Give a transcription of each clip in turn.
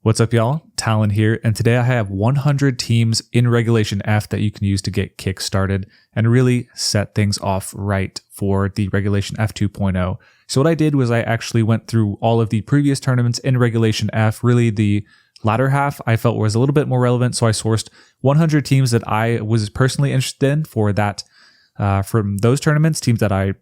What's up, y'all? Talon here, and today I have 100 teams in Regulation F that you can use to get kick-started and really set things off right for the Regulation F 2.0. So what I did was I actually went through all of the previous tournaments in Regulation F. Really, the latter half I felt was a little bit more relevant, so I sourced 100 teams that I was personally interested in for that, from those tournaments, teams that I,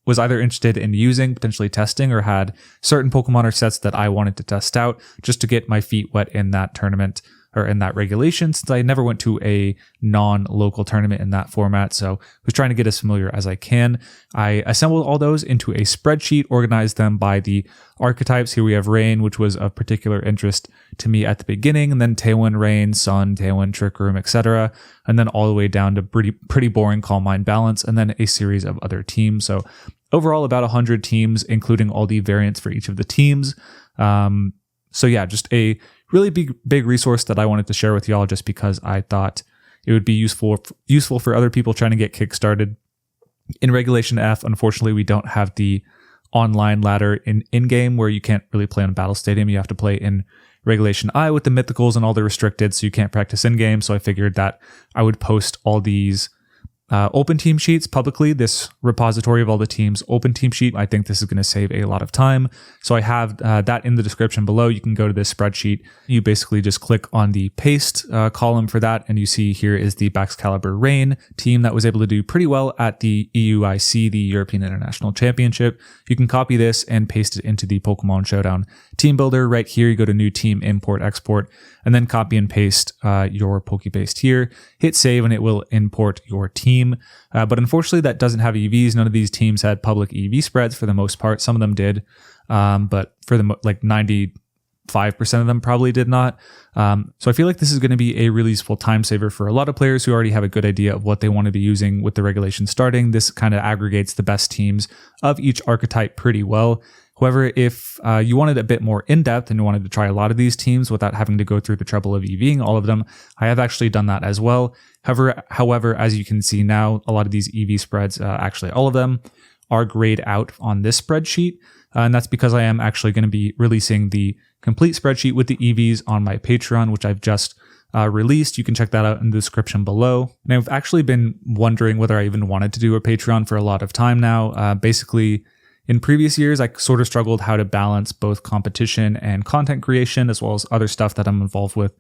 was either interested in using, potentially testing, or had certain Pokemon or sets that I wanted to test out just to get my feet wet in that tournament or in that regulation, since I never went to a non-local tournament in that format. So I was trying to get as familiar as I can. I assembled all those into a spreadsheet, organized them by the archetypes. Here we have Rain, which was of particular interest to me at the beginning, and then Tailwind, Rain, Sun, Tailwind, Trick Room, etc. And then all the way down to pretty boring Calm Mind Balance, and then a series of other teams. So overall, about 100 teams, including all the variants for each of the teams. So yeah, just a really big resource that I wanted to share with y'all, just because I thought it would be useful for other people trying to get kickstarted. In Regulation F, unfortunately, we don't have the online ladder in-game where you can't really play on Battle Stadium. You have to play in Regulation I with the mythicals and all the restricted, so you can't practice in-game. So I figured that I would post all these open team sheets publicly, this repository of all the teams open team sheet. I think this is going to save a lot of time. So I have that in the description below. You can go to this spreadsheet. You basically just click on the paste column for that. And you see here is the Baxcalibur Rain team that was able to do pretty well at the EUIC, the European International Championship. You can copy this and paste it into the Pokemon Showdown team builder right here. You go to new team, import, export, and then copy and paste your Pokebase here. Hit save and it will import your team. But unfortunately, that doesn't have EVs. None of these teams had public EV spreads for the most part. Some of them did, but for the 95% of them probably did not. So I feel like this is going to be a really useful time saver for a lot of players who already have a good idea of what they want to be using with the regulation starting. This kind of aggregates the best teams of each archetype pretty well. However, if you wanted a bit more in-depth and you wanted to try a lot of these teams without having to go through the trouble of EVing all of them, I have actually done that as well. However, as you can see now, a lot of these EV spreads, actually all of them, are grayed out on this spreadsheet. And that's because I am actually going to be releasing the complete spreadsheet with the EVs on my Patreon, which I've just released. You can check that out in the description below. And I've actually been wondering whether I even wanted to do a Patreon for a lot of time now. Basically, in previous years, I sort of struggled how to balance both competition and content creation, as well as other stuff that I'm involved with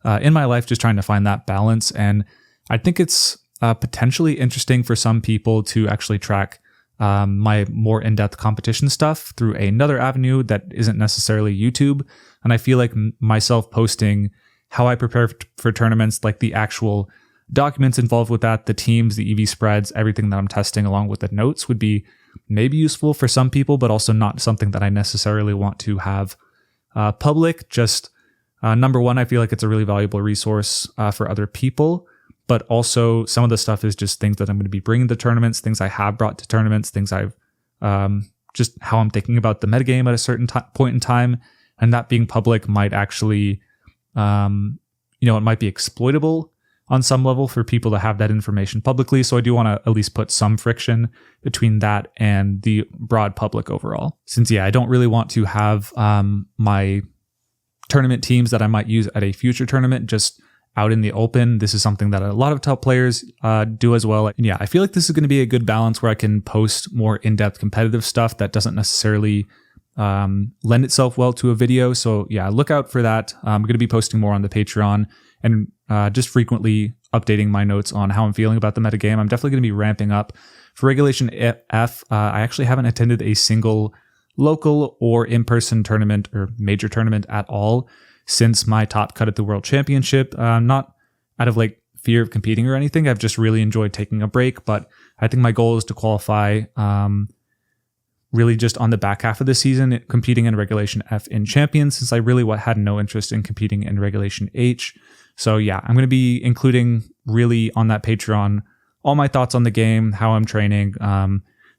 in my life, just trying to find that balance. And I think it's potentially interesting for some people to actually track my more in-depth competition stuff through another avenue that isn't necessarily YouTube. And I feel like myself posting how I prepare for tournaments, like the actual documents involved with that, the teams, the EV spreads, everything that I'm testing along with the notes would be maybe useful for some people, but also not something that I necessarily want to have public. Just number one, I feel like it's a really valuable resource for other people, but also some of the stuff is just things that I'm going to be bringing to tournaments, things I have brought to tournaments, things I've just how I'm thinking about the metagame at a certain point in time. And that being public might actually, it might be exploitable on some level for people to have that information publicly. So I do want to at least put some friction between that and the broad public overall. Since, I don't really want to have my tournament teams that I might use at a future tournament just out in the open. This is something that a lot of top players do as well. And I feel like this is going to be a good balance where I can post more in-depth competitive stuff that doesn't necessarily lend itself well to a video. So look out for that. I'm going to be posting more on the Patreon and just frequently updating my notes on how I'm feeling about the metagame. I'm definitely going to be ramping up. For Regulation F, I actually haven't attended a single local or in-person tournament or major tournament at all since my top cut at the World Championship. Not out of fear of competing or anything. I've just really enjoyed taking a break, but I think my goal is to qualify really just on the back half of the season, competing in Regulation F in Champions, since I really had no interest in competing in Regulation H. So I'm going to be including really on that Patreon all my thoughts on the game, how I'm training,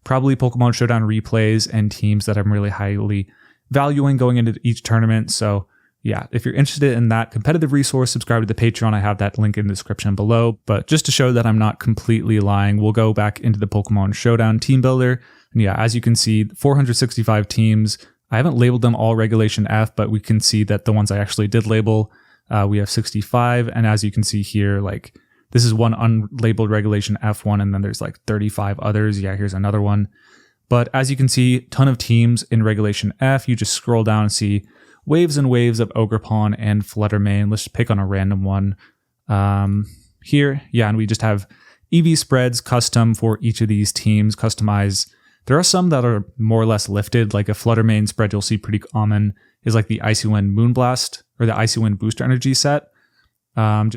probably Pokemon Showdown replays and teams that I'm really highly valuing going into each tournament. So if you're interested in that competitive resource, subscribe to the Patreon. I have that link in the description below. But just to show that I'm not completely lying, we'll go back into the Pokemon Showdown team builder. And as you can see, 465 teams, I haven't labeled them all regulation F, but we can see that the ones I actually did label, we have 65. And as you can see here, like this is one unlabeled regulation F1, and then there's like 35 others. Yeah, here's another one. But as you can see, ton of teams in regulation F. You just scroll down and see waves and waves of Ogerpon and Fluttermane. Let's pick on a random one here. Yeah, and we just have EV spreads custom for each of these teams, customized. There are some that are more or less lifted, like a Fluttermane spread you'll see pretty common is like the Icy Wind Moonblast or the Icy Wind Booster Energy set.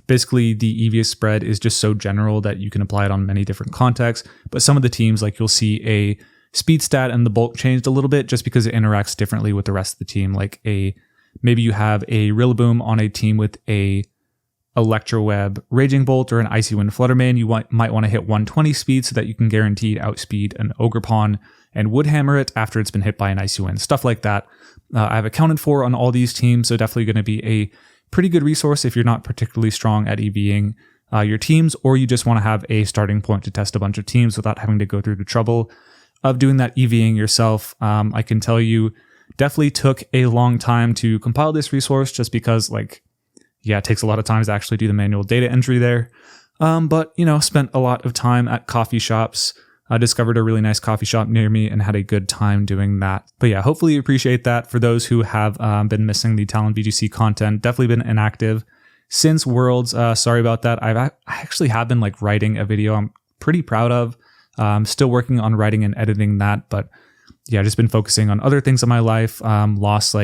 Basically, the EV spread is just so general that you can apply it on many different contexts. But some of the teams, like you'll see a speed stat and the bulk changed a little bit just because it interacts differently with the rest of the team. Like maybe you have a Rillaboom on a team with a Electroweb Raging Bolt or an Icy Wind Fluttermane. You might want to hit 120 speed so that you can guaranteed outspeed an Ogerpon and Woodhammer it after it's been hit by an Icy Wind. Stuff like that. I've accounted for on all these teams, so definitely going to be a pretty good resource if you're not particularly strong at EVing your teams, or you just want to have a starting point to test a bunch of teams without having to go through the trouble of doing that EVing yourself. I can tell you definitely took a long time to compile this resource just because it takes a lot of time to actually do the manual data entry there. But spent a lot of time at coffee shops. I discovered a really nice coffee shop near me and had a good time doing that. But yeah, hopefully you appreciate that. For those who have been missing the Talon VGC content, definitely been inactive since Worlds. Sorry about that. I actually have been writing a video I'm pretty proud of. Still working on writing and editing that, but yeah, just been focusing on other things in my life. Lost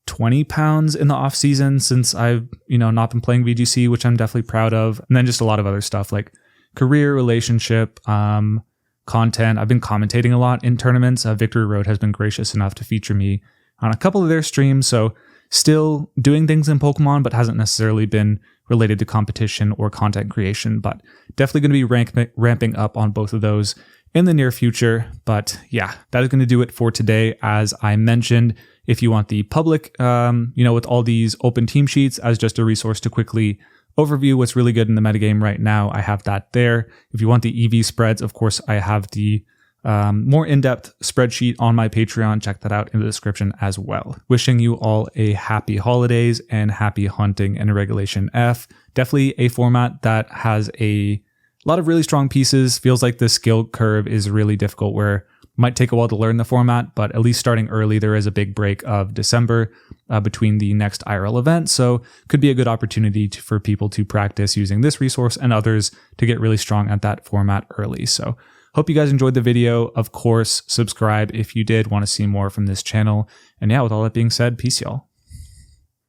20 pounds in the off season since I've, not been playing VGC, which I'm definitely proud of. And then just a lot of other stuff like career, relationship, content. I've been commentating a lot in tournaments. Victory Road has been gracious enough to feature me on a couple of their streams. So still doing things in Pokemon, but hasn't necessarily been related to competition or content creation, but definitely going to be ramping up on both of those in the near future. But yeah, that is going to do it for today. As I mentioned, if you want the public, with all these open team sheets as just a resource to quickly overview what's really good in the metagame right now, I have that there. If you want the EV spreads, of course, I have the more in-depth spreadsheet on my Patreon. Check that out in the description as well. Wishing you all a happy holidays and happy hunting in Regulation F. Definitely a format that has a lot of really strong pieces. Feels like the skill curve is really difficult, where it might take a while to learn the format, but at least starting early, there is a big break of December between the next IRL event. So could be a good opportunity for people to practice using this resource and others to get really strong at that format early. So hope you guys enjoyed the video. Of course, subscribe if you did want to see more from this channel. And yeah, with all that being said, peace y'all.